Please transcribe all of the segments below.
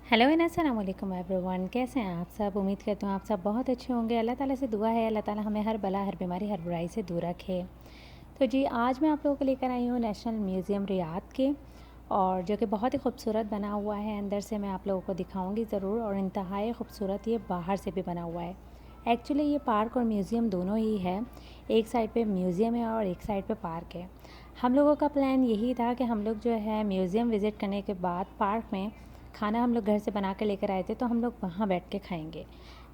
Hello and अस्सलाम वालेकुम everyone. कैसे हैं आप सब? उम्मीद करती हूँ आप सब बहुत अच्छे होंगे। अल्लाह ताला से दुआ है अल्लाह ताला हमें हर बला, हर बीमारी, हर बुराई से दूर रखे। तो जी आज मैं आप लोगों को लेकर आई हूँ नेशनल म्यूज़ियम रियाद के, और जो कि बहुत ही खूबसूरत बना हुआ है। अंदर से मैं आप लोगों को दिखाऊंगी ज़रूर, और इंतहाई खूबसूरत ये बाहर से भी बना हुआ है। एक्चुअली ये पार्क और म्यूज़ियम दोनों ही है। एक साइड पे म्यूज़ियम है और एक साइड पे पार्क है। हम लोगों का प्लान यही था कि हम लोग जो है म्यूज़ियम विज़िट करने के बाद पार्क में खाना हम लोग घर से बना के लेकर आए थे, तो हम लोग वहाँ बैठ के खाएंगे।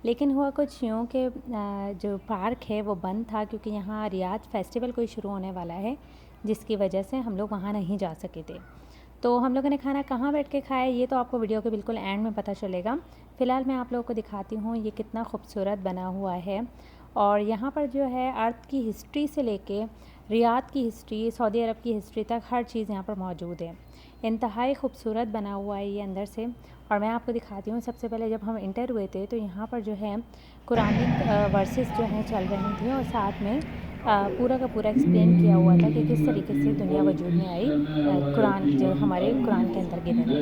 लेकिन हुआ कुछ यूँ कि जो पार्क है वो बंद था, क्योंकि यहाँ रियाद फेस्टिवल कोई शुरू होने वाला है, जिसकी वजह से हम लोग वहाँ नहीं जा सके थे। तो हम लोगों ने खाना कहाँ बैठ के खाया ये तो आपको वीडियो के बिल्कुल एंड में पता चलेगा। फ़िलहाल मैं आप लोगों को दिखाती हूँ ये कितना खूबसूरत बना हुआ है। और यहाँ पर जो है अर्थ की हिस्ट्री से लेके रियाद की हिस्ट्री, सऊदी अरब की हिस्ट्री तक हर चीज़ यहाँ पर मौजूद है। इंतहाई खूबसूरत बना हुआ है ये अंदर से। और मैं आपको दिखाती हूँ, सबसे पहले जब हम इंटर हुए थे तो यहाँ पर जो है कुरानिक वर्सेस जो हैं चल रही थी, और साथ में पूरा का पूरा एक्सप्लेन किया हुआ था कि किस तरीके से दुनिया वजूद में आई। कुरान जो हमारे कुरान के अंदर गिवन है।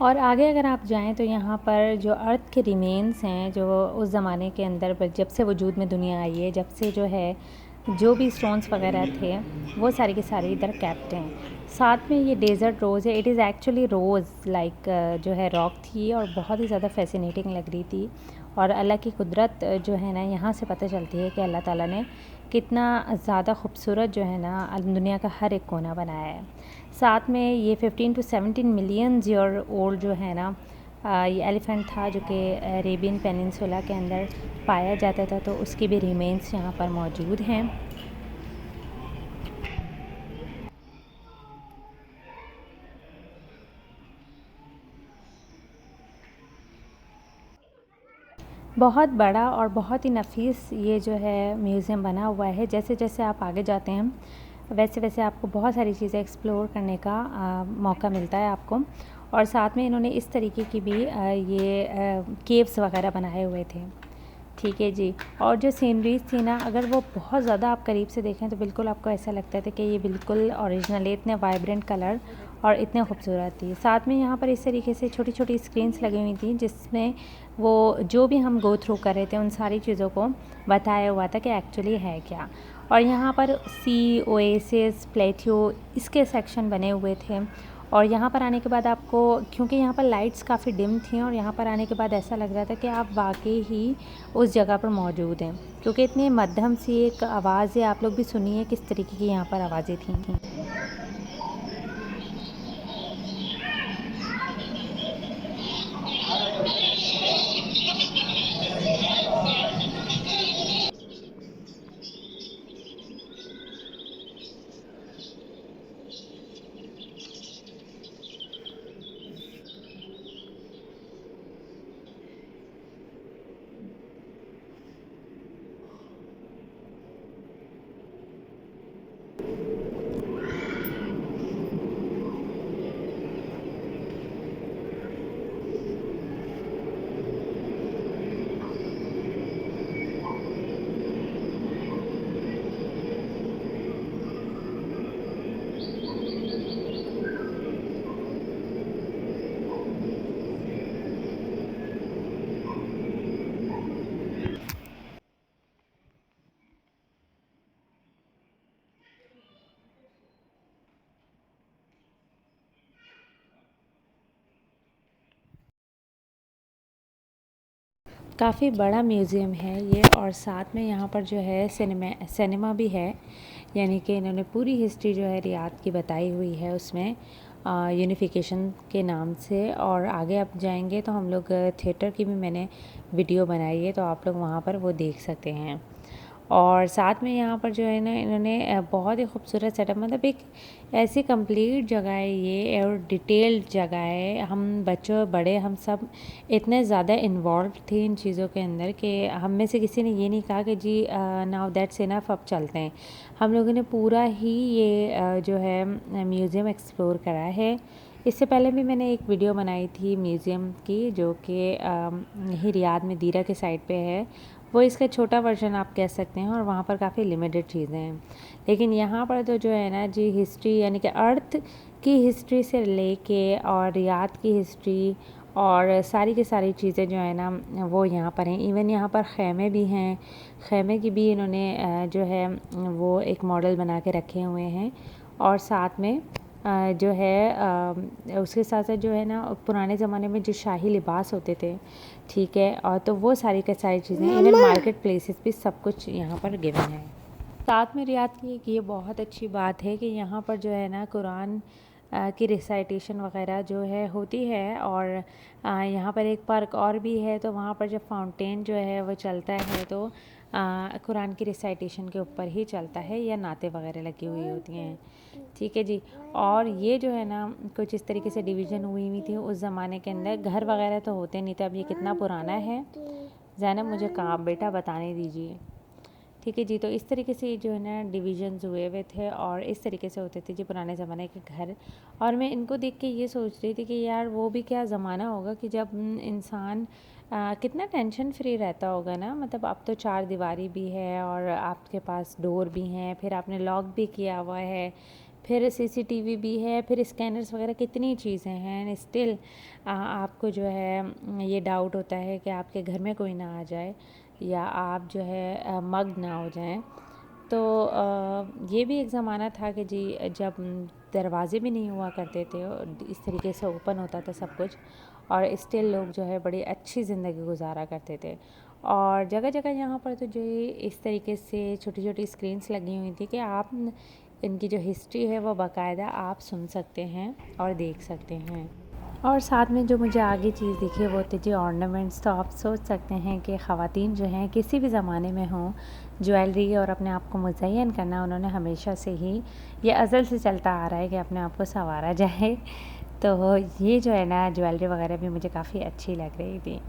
और आगे अगर आप जाएँ तो यहाँ पर जो अर्थ के रिमेन्स हैं, जो उस ज़माने के अंदर जब से वजूद में दुनिया आई है, जब से जो है जो भी स्टोन्स वगैरह थे वो सारे के सारे इधर कैप्ट हैं। साथ में ये डेज़र्ट रोज़ है। It is actually rose like जो है रॉक थी, और बहुत ही ज़्यादा फैसिनेटिंग लग रही थी। और अल्लाह की कुदरत जो है ना, यहाँ से पता चलती है कि अल्लाह ताला ने कितना ज़्यादा खूबसूरत जो है ना दुनिया का हर एक कोना बनाया है। साथ में ये 15 टू 17 मिलियन ईयर ओल्ड जो है ना ये एलिफेंट था, जो कि अरेबियन पेनिनसुला के अंदर पाया जाता था, तो उसके भी रिमेन्स यहाँ पर मौजूद हैं। बहुत बड़ा और बहुत ही नफीस ये जो है म्यूज़ियम बना हुआ है। जैसे जैसे आप आगे जाते हैं वैसे वैसे आपको बहुत सारी चीज़ें एक्सप्लोर करने का मौका मिलता है आपको। और साथ में इन्होंने इस तरीके की भी ये केव्स वगैरह बनाए हुए थे। ठीक है जी। और जो सीनरीज थी ना, अगर वो बहुत ज़्यादा आप करीब से देखें तो बिल्कुल आपको ऐसा लगता था कि ये बिल्कुल ओरिजिनल है। इतने वाइब्रेंट कलर और इतने खूबसूरत थी। साथ में यहाँ पर इस तरीके से छोटी छोटी स्क्रीन्स लगी हुई थी, जिसमें वो जो भी हम गो थ्रू कर रहे थे उन सारी चीज़ों को बताया हुआ था कि एक्चुअली है क्या। और यहाँ पर सी, ओएसिस, प्लेट्यू, इसके सेक्शन बने हुए थे। और यहाँ पर आने के बाद आपको, क्योंकि यहाँ पर लाइट्स काफ़ी डिम थी, और यहाँ पर आने के बाद ऐसा लग रहा था कि आप वाकई ही उस जगह पर मौजूद हैं, क्योंकि इतनी मध्यम सी एक आवाज़ है। आप लोग भी सुनिए किस तरीके की यहाँ पर आवाज़ें थी। काफ़ी बड़ा म्यूज़ियम है ये, और साथ में यहाँ पर जो है सिनेमा भी है। यानी कि इन्होंने पूरी हिस्ट्री जो है रियाद की बताई हुई है उसमें, यूनिफिकेशन के नाम से। और आगे आप जाएंगे तो हम लोग थिएटर की भी मैंने वीडियो बनाई है, तो आप लोग वहाँ पर वो देख सकते हैं। और साथ में यहाँ पर जो है ना इन्होंने बहुत ही खूबसूरत सेटअप, मतलब एक ऐसी कंप्लीट जगह है ये और डिटेल्ड जगह है। हम बच्चों बड़े हम सब इतने ज़्यादा इन्वॉल्व थे इन चीज़ों के अंदर कि हम में से किसी ने ये नहीं कहा कि जी नाउ दैट्स इनफ, अब चलते हैं। हम लोगों ने पूरा ही ये जो है म्यूज़ियम एक्सप्लोर करा है। इससे पहले भी मैंने एक वीडियो बनाई थी म्यूज़ियम की, जो कि यहीं रियाद में दीरा के साइड पे है। वो इसका छोटा वर्जन आप कह सकते हैं, और वहाँ पर काफ़ी लिमिटेड चीज़ें हैं। लेकिन यहाँ पर तो जो है ना जी हिस्ट्री, यानी कि अर्थ की हिस्ट्री से लेके और रियाद की हिस्ट्री और सारी की सारी चीज़ें जो है ना वो यहाँ पर हैं। इवन यहाँ पर ख़ैमे भी हैं, ख़ैमे की भी इन्होंने जो है वो एक मॉडल बना के रखे हुए हैं। और साथ में जो है उसके साथ साथ जो है ना पुराने ज़माने में जो शाही लिबास होते थे, ठीक है, और तो वो सारी की सारी चीज़ें, इवन मार्केट प्लेसेस भी सब कुछ यहाँ पर गिवन है। साथ में रियाद की एक ये बहुत अच्छी बात है कि यहाँ पर जो है ना कुरान की रिसाइटेशन वगैरह जो है होती है। और यहाँ पर एक पार्क और भी है, तो वहाँ पर जब फाउंटेन जो है वो चलता है तो कुरान की रिसाइटेशन के ऊपर ही चलता है, या नाते वगैरह लगी हुई होती हैं, ठीक है जी। और ये जो है ना कुछ इस तरीके से डिवीज़न हुई हुई थी उस ज़माने के अंदर। घर वगैरह तो होते नहीं थे। अब ये कितना पुराना है, ज़ैनब मुझे कहाँ बेटा बताने दीजिए, ठीक है जी। तो इस तरीके से जो है ना डिवीजन्स हुए हुए थे और इस तरीके से होते थे जी पुराने ज़माने के घर। और मैं इनको देख के ये सोच रही थी कि यार वो भी क्या ज़माना होगा कि जब इंसान कितना टेंशन फ्री रहता होगा ना। मतलब अब तो चार दीवारी भी है और आपके पास डोर भी हैं, फिर आपने लॉक भी किया हुआ है, फिर सीसीटीवी भी है, फिर स्कैनर्स वगैरह, कितनी चीज़ें हैं। स्टिल आपको जो है ये डाउट होता है कि आपके घर में कोई ना आ जाए या आप जो है मग ना हो जाएं। तो ये भी एक ज़माना था कि जी जब दरवाजे भी नहीं हुआ करते थे और इस तरीके से ओपन होता था सब कुछ, और स्टिल लोग जो है बड़ी अच्छी ज़िंदगी गुजारा करते थे। और जगह जगह यहाँ पर तो जो ये इस तरीके से छोटी छोटी स्क्रीन्स लगी हुई थी कि आप इनकी जो हिस्ट्री है वो बाकायदा आप सुन सकते हैं और देख सकते हैं। और साथ में जो मुझे आगे चीज़ दिखी वो थी जी ऑर्नामेंट्स। तो आप सोच सकते हैं कि ख़वातीन जो हैं किसी भी ज़माने में हों, ज्वेलरी और अपने आप को मुज़य्यन करना उन्होंने हमेशा से ही, ये अज़ल से चलता आ रहा है कि अपने आप को संवारा जाए। तो ये जो है ना ज्वेलरी वगैरह भी मुझे काफ़ी अच्छी लग रही थी,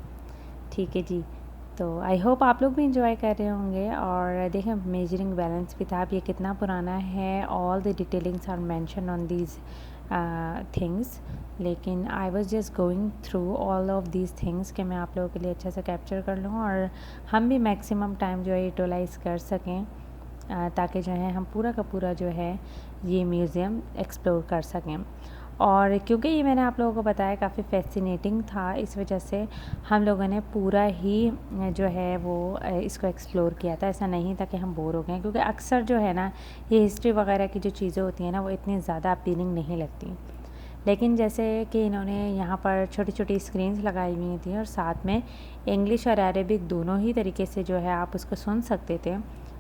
ठीक है जी। तो आई होप आप लोग भी इंजॉय कर रहे होंगे। और देखें मेजरिंग बैलेंस भी था। अब ये कितना पुराना है, all the detailings are mention on these things. लेकिन I was just going through all of these things कि मैं आप लोगों के लिए अच्छा सा कैप्चर कर लूँ और हम भी मैक्सिमम टाइम जो है यूटिलाइज़ कर सकें, ताकि जो है हम पूरा का पूरा जो है ये म्यूज़ियम एक्सप्लोर कर सकें। और क्योंकि ये मैंने आप लोगों को बताया काफ़ी फ़ैसिनेटिंग था, इस वजह से हम लोगों ने पूरा ही जो है वो इसको एक्सप्लोर किया था। ऐसा नहीं था कि हम बोर हो गए, क्योंकि अक्सर जो है ना ये हिस्ट्री वगैरह की जो चीज़ें होती हैं ना वो इतनी ज़्यादा अपीलिंग नहीं लगती। लेकिन जैसे कि इन्होंने यहाँ पर छोटी छोटी स्क्रीन्स लगाई हुई थी और साथ में इंग्लिश और अरेबिक दोनों ही तरीके से जो है आप उसको सुन सकते थे,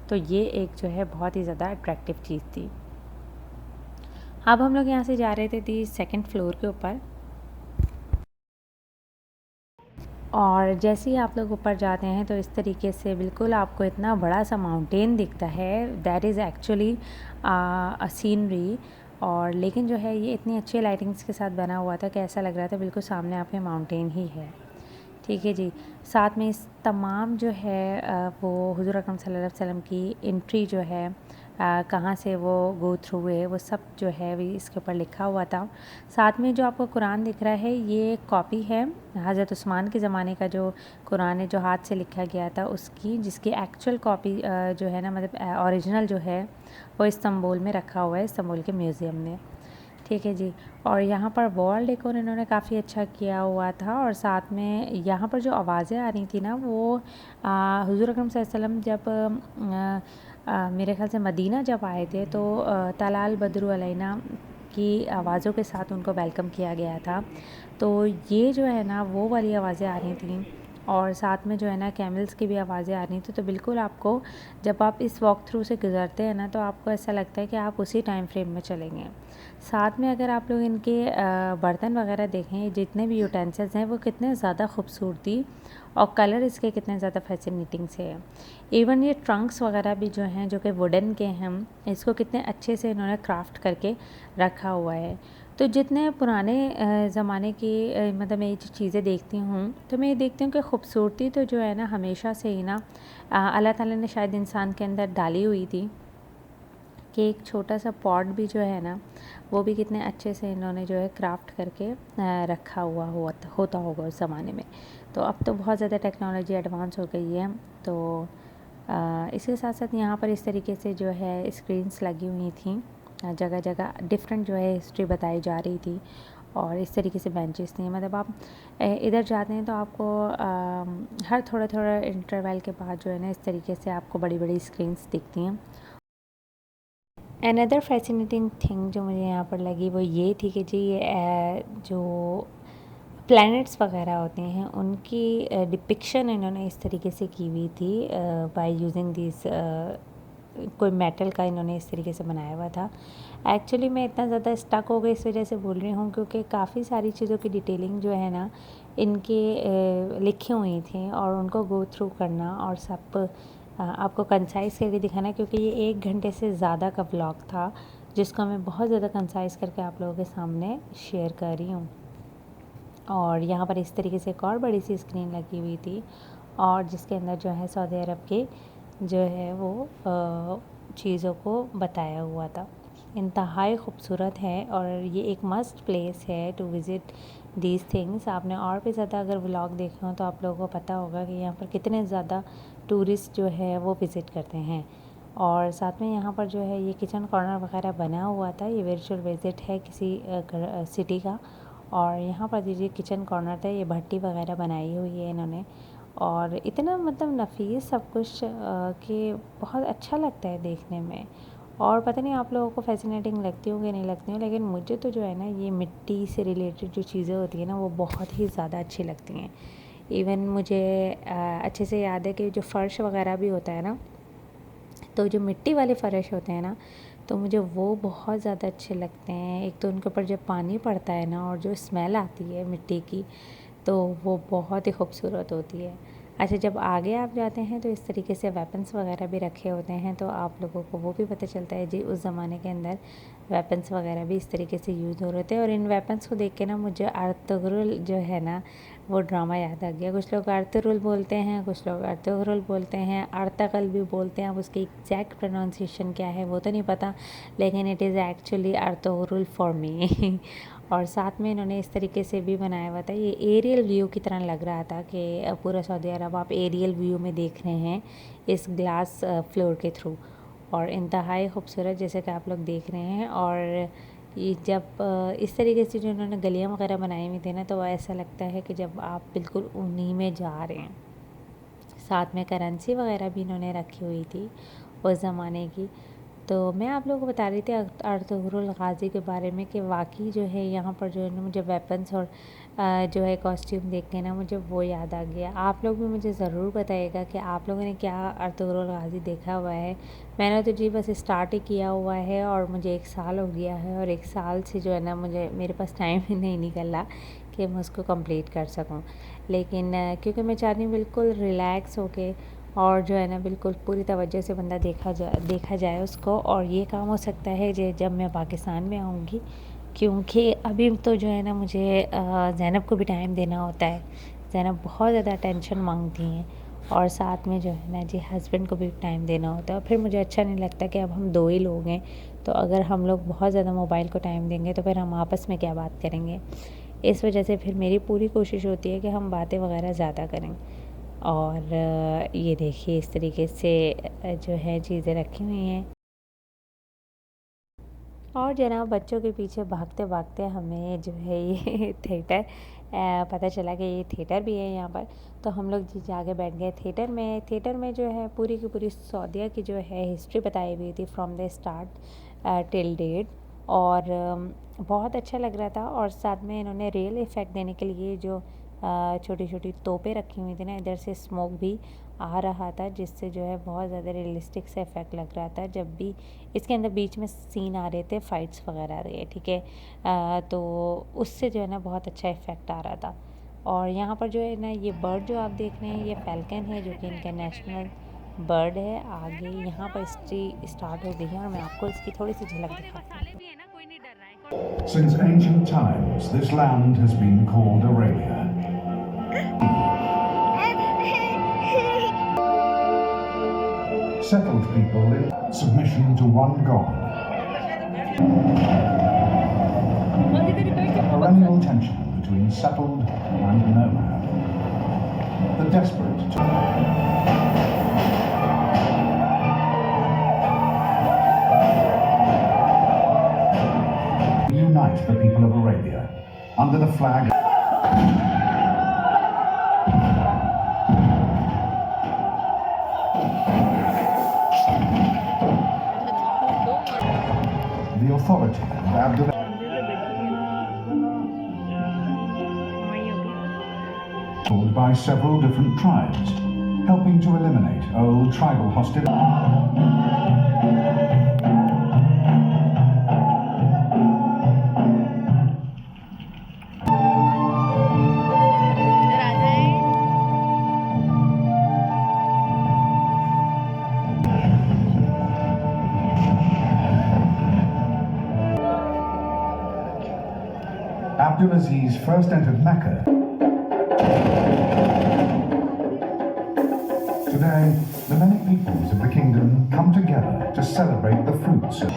तो ये एक जो है बहुत ही ज़्यादा अट्रैक्टिव चीज़ थी। अब हम लोग यहाँ से जा रहे थे दी सेकंड फ्लोर के ऊपर। और जैसे ही आप लोग ऊपर जाते हैं तो इस तरीके से बिल्कुल आपको इतना बड़ा सा माउंटेन दिखता है, that is actually a scenery. और लेकिन जो है ये इतनी अच्छी लाइटिंग्स के साथ बना हुआ था कि ऐसा लग रहा था बिल्कुल सामने आपके माउंटेन ही है, ठीक है जी। साथ में इस तमाम जो है वो हुज़ूर अकरम सल्लल्लाहु अलैहि वसल्लम की एंट्री जो है कहाँ से वो गो थ्रू हुए वो सब जो है भी इसके ऊपर लिखा हुआ था। साथ में जो आपको कुरान दिख रहा है ये कॉपी है हज़रत उस्मान के ज़माने का, जो कुरान है जो हाथ से लिखा गया था उसकी, जिसकी एक्चुअल कॉपी जो है ना मतलब ओरिजिनल जो है वो इस्तांबुल में रखा हुआ है, इस्तांबुल के म्यूज़ियम में, ठीक है जी। और यहाँ पर वॉल डेकोर इन्होंने काफ़ी अच्छा किया हुआ था। और साथ में यहाँ पर जो आवाज़ें आ रही थी ना वो हुज़ूर अकरम सल्लल्लाहु अलैहि वसल्लम जब मेरे ख़्याल से मदीना जब आए थे तो तलाल बद्रु अलैना की आवाज़ों के साथ उनको वेलकम किया गया था। तो ये जो है ना वो वाली आवाज़ें आ रही थी और साथ में जो है ना कैमल्स की भी आवाज़ें आ रही थी। तो बिल्कुल आपको जब आप इस वॉक थ्रू से गुज़रते हैं ना तो आपको ऐसा लगता है कि आप उसी टाइम फ्रेम में चलेंगे। साथ में अगर आप लोग इनके बर्तन वगैरह देखें, जितने भी यूटेंसिल्स हैं वो कितने ज़्यादा खूबसूरती और कलर इसके कितने ज़्यादा फैसिनेटिंग से है। इवन ये ट्रंक्स वगैरह भी जो हैं, जो कि वुडन के हैं, इसको कितने अच्छे से इन्होंने क्राफ्ट करके रखा हुआ है। तो जितने पुराने ज़माने की मतलब मैं ये जो चीज़ें देखती हूँ तो मैं ये देखती हूँ कि खूबसूरती तो जो है ना हमेशा से ही ना अल्लाह ताला ने शायद इंसान के अंदर डाली हुई थी, कि एक छोटा सा पॉट भी जो है ना वो भी कितने अच्छे से इन्होंने जो है क्राफ्ट करके रखा होता होगा उस ज़माने में। तो अब तो बहुत ज़्यादा टेक्नोलॉजी एडवांस हो गई है। तो इसके साथ साथ यहाँ पर इस तरीके से जो है स्क्रीन्स लगी हुई थी, जगह जगह डिफरेंट जो है हिस्ट्री बताई जा रही थी और इस तरीके से बेंचेस थी। मतलब आप इधर जाते हैं तो आपको हर थोड़ा थोड़ा इंटरवल के बाद जो है ना इस तरीके से आपको बड़ी बड़ी स्क्रीन्स दिखती हैं। अनदर फैसिनेटिंग थिंग जो मुझे यहाँ पर लगी वो ये थी कि जी जो प्लैनेट्स वगैरह होते हैं उनकी डिपिक्शन इन्होंने इस तरीके से की हुई थी बाय यूजिंग दिस कोई मेटल का इन्होंने इस तरीके से बनाया हुआ था। एक्चुअली मैं इतना ज़्यादा स्टक हो गई इस वजह से बोल रही हूँ क्योंकि काफ़ी सारी चीज़ों की डिटेलिंग जो है ना इनके लिखी हुई थी और उनको गो थ्रू करना और सब आपको कंसाइज़ करके दिखाना, क्योंकि ये 1 घंटे से ज़्यादा का व्लॉग था जिसको मैं बहुत ज़्यादा कंसाइज़ करके आप लोगों के सामने शेयर कर रही हूँ। और यहाँ पर इस तरीके से एक और बड़ी सी स्क्रीन लगी हुई थी और जिसके अंदर जो है सऊदी अरब के जो है वो चीज़ों को बताया हुआ था। इंतहाई खूबसूरत है और ये एक मस्ट प्लेस है टू विज़िट दीज थिंग्स। आपने और भी ज़्यादा अगर व्लॉग देखे हो तो आप लोगों को पता होगा कि यहाँ पर कितने ज़्यादा टूरिस्ट जो है वो विज़िट करते हैं। और साथ में यहाँ पर जो है ये किचन कॉर्नर वगैरह बना हुआ था। ये वर्चुअल विज़िट है किसी सिटी का। और यहाँ पर दीजिए किचन कॉर्नर था, ये भट्टी वगैरह बनाई हुई है इन्होंने और इतना मतलब नफीस सब कुछ कि बहुत अच्छा लगता है देखने में। और पता नहीं आप लोगों को फैसिनेटिंग लगती हो कि नहीं लगती हो, लेकिन मुझे तो जो है ना ये मिट्टी से रिलेटेड जो चीज़ें होती हैं ना वो बहुत ही ज़्यादा अच्छी लगती हैं। इवन मुझे अच्छे से याद है कि जो फ़र्श वगैरह भी होता है ना, तो जो मिट्टी वाले फ़र्श होते हैं ना तो मुझे वो बहुत ज़्यादा अच्छे लगते हैं। एक तो उनके ऊपर जब पानी पड़ता है ना और जो स्मेल आती है मिट्टी की तो वो बहुत ही खूबसूरत होती है। अच्छा, जब आगे आप जाते हैं तो इस तरीके से वेपन्स वगैरह भी रखे होते हैं तो आप लोगों को वो भी पता चलता है जी उस ज़माने के अंदर वेपन्स वगैरह भी इस तरीके से यूज़ हो रहे थे। और इन वेपन्स को देख के ना मुझे अर्तुगरुल जो है ना वो ड्रामा याद आ गया। कुछ लोग अर्तुगरुल बोलते हैं, कुछ लोग अर्तुगरुल बोलते हैं, अर्तगल भी बोलते हैं। अब उसकी एग्जैक्ट प्रोनाउंसिएशन क्या है वो तो नहीं पता, लेकिन it is actually Ertugrul for me. और साथ में इन्होंने इस तरीके से भी बनाया हुआ था, ये एरियल व्यू की तरह लग रहा था कि पूरा सऊदी अरब आप एरियल व्यू में देख रहे हैं इस ग्लास फ्लोर के थ्रू। और इंतहाई खूबसूरत जैसे कि आप लोग देख रहे हैं। और ये जब इस तरीके से जो इन्होंने गलियाँ वगैरह बनाई हुई थी ना तो ऐसा लगता है कि जब आप बिल्कुल उन्हीं में जा रहे हैं। साथ में करेंसी वगैरह भी इन्होंने रखी हुई थी उस ज़माने की। तो मैं आप लोगों को बता रही थी अर्तुगरुल गाज़ी के बारे में कि वाकई जो है यहाँ पर जो है ना मुझे वेपन्स और जो है कॉस्ट्यूम देख के ना मुझे वो याद आ गया। आप लोग भी मुझे ज़रूर बताइएगा कि आप लोगों ने क्या अर्तुगरुल गाज़ी देखा हुआ है। मैंने तो जी बस स्टार्ट ही किया हुआ है और मुझे 1 साल हो गया है और 1 साल से जो है ना मुझे मेरे पास टाइम ही नहीं निकल रहा कि मैं उसको कंप्लीट कर सकूं। लेकिन क्योंकि मैं चाहती हूँ बिल्कुल रिलैक्स होके और जो है ना बिल्कुल पूरी तवज्जो से बंदा देखा जाए उसको। और ये काम हो सकता है जब मैं पाकिस्तान में आऊँगी, क्योंकि अभी तो जो है ना मुझे ज़ैनब को भी टाइम देना होता है। ज़ैनब बहुत ज़्यादा टेंशन मांगती हैं और साथ में जो है ना जी हस्बैंड को भी टाइम देना होता है। और फिर मुझे अच्छा नहीं लगता कि अब हम 2 ही लोग हैं, तो अगर हम लोग बहुत ज़्यादा मोबाइल को टाइम देंगे तो फिर हम आपस में क्या बात करेंगे। इस वजह से फिर मेरी पूरी कोशिश होती है कि हम बातें वगैरह ज़्यादा करें। और ये देखिए इस तरीके से जो है चीज़ें रखी हुई हैं। और जनाब बच्चों के पीछे भागते भागते हमें जो है ये थिएटर पता चला कि ये थिएटर भी है यहाँ पर। तो हम लोग जी जाके बैठ गए थिएटर में। थिएटर में जो है पूरी की पूरी सऊदीया की जो है हिस्ट्री बताई हुई थी from the start till date. और बहुत अच्छा लग रहा था। और साथ में इन्होंने रियल इफ़ेक्ट देने के लिए जो छोटी छोटी तोपें रखी हुई थी ना, इधर से स्मोक भी आ रहा था, जिससे जो है बहुत ज़्यादा रियलिस्टिक से इफ़ेक्ट लग रहा था। जब भी इसके अंदर बीच में सीन आ रहे थे फ़ाइट्स वगैरह आ रही है, ठीक है, तो उससे जो है ना बहुत अच्छा इफ़ेक्ट आ रहा था। और यहाँ पर जो है ना ये बर्ड जो आप देख रहे हैं ये फ़ैल्कन है, जो कि इनका नेशनल बर्ड है। आगे यहाँ पर स्टार्ट हो गई है और मैं आपको इसकी थोड़ी सी झलक दिखाती हूँ। Since ancient times, this land has been called Arabia. Settled people in submission to one God. A perennial tension between settled and nomad. The desperate to unite the people of Arabia under the flag. The authority of Abdullah ruled by several different tribes, helping to eliminate old tribal hostility. Abdulaziz first entered Mecca. Today, the many peoples of the kingdom come together to celebrate the fruits of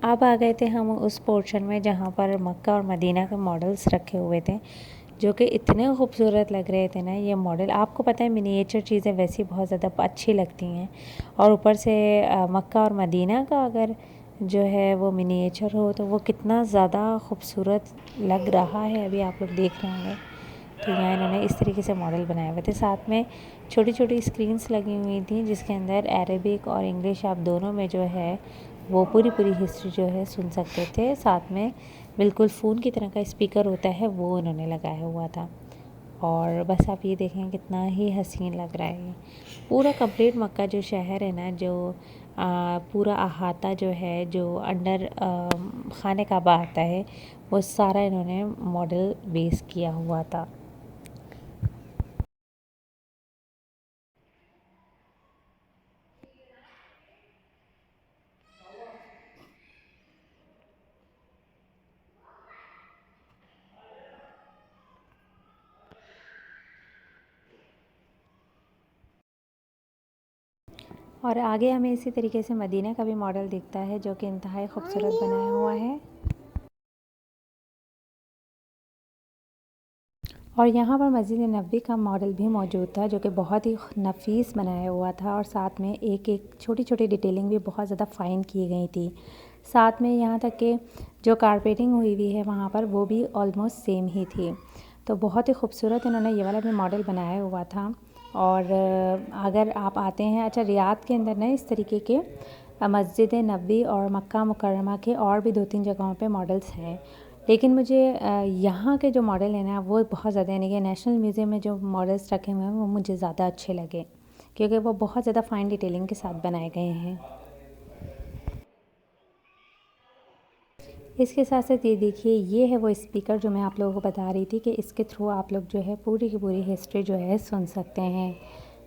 अब आ गए थे हम उस portion में जहाँ पर मक्का और Medina के मॉडल्स रखे हुए थे, जो कि इतने खूबसूरत लग रहे थे ना। ये मॉडल आपको पता है मिनिएचर चीज़ें वैसी बहुत ज़्यादा अच्छी लगती हैं, और ऊपर से मक्का और मदीना का अगर जो है वो मिनिएचर हो तो वो कितना ज़्यादा खूबसूरत लग रहा है। अभी आप लोग देख रहे होंगे, तो यहाँ इन्होंने इस तरीके से मॉडल बनाए हुए थे। साथ में छोटी छोटी स्क्रीन्स लगी हुई थी, जिसके अंदर अरेबिक और इंग्लिश आप दोनों में जो है वो पूरी पूरी हिस्ट्री जो है सुन सकते थे। साथ में बिल्कुल फ़ोन की तरह का स्पीकर होता है वो उन्होंने लगाया हुआ था। और बस आप ये देखें कितना ही हसीन लग रहा है। पूरा कंप्लीट मक्का जो शहर है ना, जो पूरा अहाता जो है, जो अंडर खाने काबा आता है, वो सारा इन्होंने मॉडल बेस किया हुआ था। और आगे हमें इसी तरीके से मदीना का भी मॉडल दिखता है, जो कि इंतहाई खूबसूरत बनाया हुआ है। और यहाँ पर मस्जिद नबवी का मॉडल भी मौजूद था, जो कि बहुत ही नफीस बनाया हुआ था, और साथ में एक एक छोटी छोटी डिटेलिंग भी बहुत ज़्यादा फ़ाइन की गई थी। साथ में यहाँ तक कि जो कारपेटिंग हुई हुई है वहाँ पर, वो भी ऑलमोस्ट सेम ही थी। तो बहुत ही खूबसूरत इन्होंने ये वाला भी मॉडल बनाया हुआ था। और अगर आप आते हैं, अच्छा रियाद के अंदर ना इस तरीके के मस्जिद नबवी और मक्का मुकर्रमा के और भी 2-3 जगहों पे मॉडल्स हैं, लेकिन मुझे यहाँ के जो मॉडल है ना वो बहुत ज़्यादा, यानी कि नेशनल म्यूज़ियम में जो मॉडल्स रखे हुए हैं वो मुझे ज़्यादा अच्छे लगे, क्योंकि वो बहुत ज़्यादा फ़ाइन डिटेलिंग के साथ बनाए गए हैं। इसके साथ साथ ये देखिए, ये है वो स्पीकर जो मैं आप लोगों को बता रही थी कि इसके थ्रू आप लोग जो है पूरी की पूरी हिस्ट्री जो है सुन सकते हैं।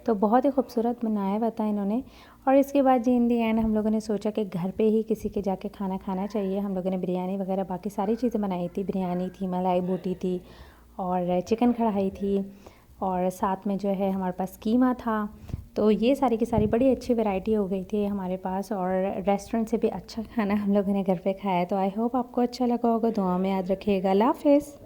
तो बहुत ही खूबसूरत बनाया हुआ था इन्होंने। और इसके बाद जी इन दी एंड हम लोगों ने सोचा कि घर पे ही किसी के जाके खाना खाना चाहिए। हम लोगों ने बिरयानी वगैरह बाकी सारी चीज़ें बनाई थी। बिरयानी थी, मलाई बोटी थी, और चिकन कढ़ाई थी, और साथ में जो है हमारे पास कीमा था। तो ये सारी की सारी बड़ी अच्छी वैरायटी हो गई थी हमारे पास, और रेस्टोरेंट से भी अच्छा खाना हम लोगों ने घर पे खाया। तो आई होप आपको अच्छा लगा होगा। दुआ में याद रखिएगा। अल्लाह हाफ़िज़।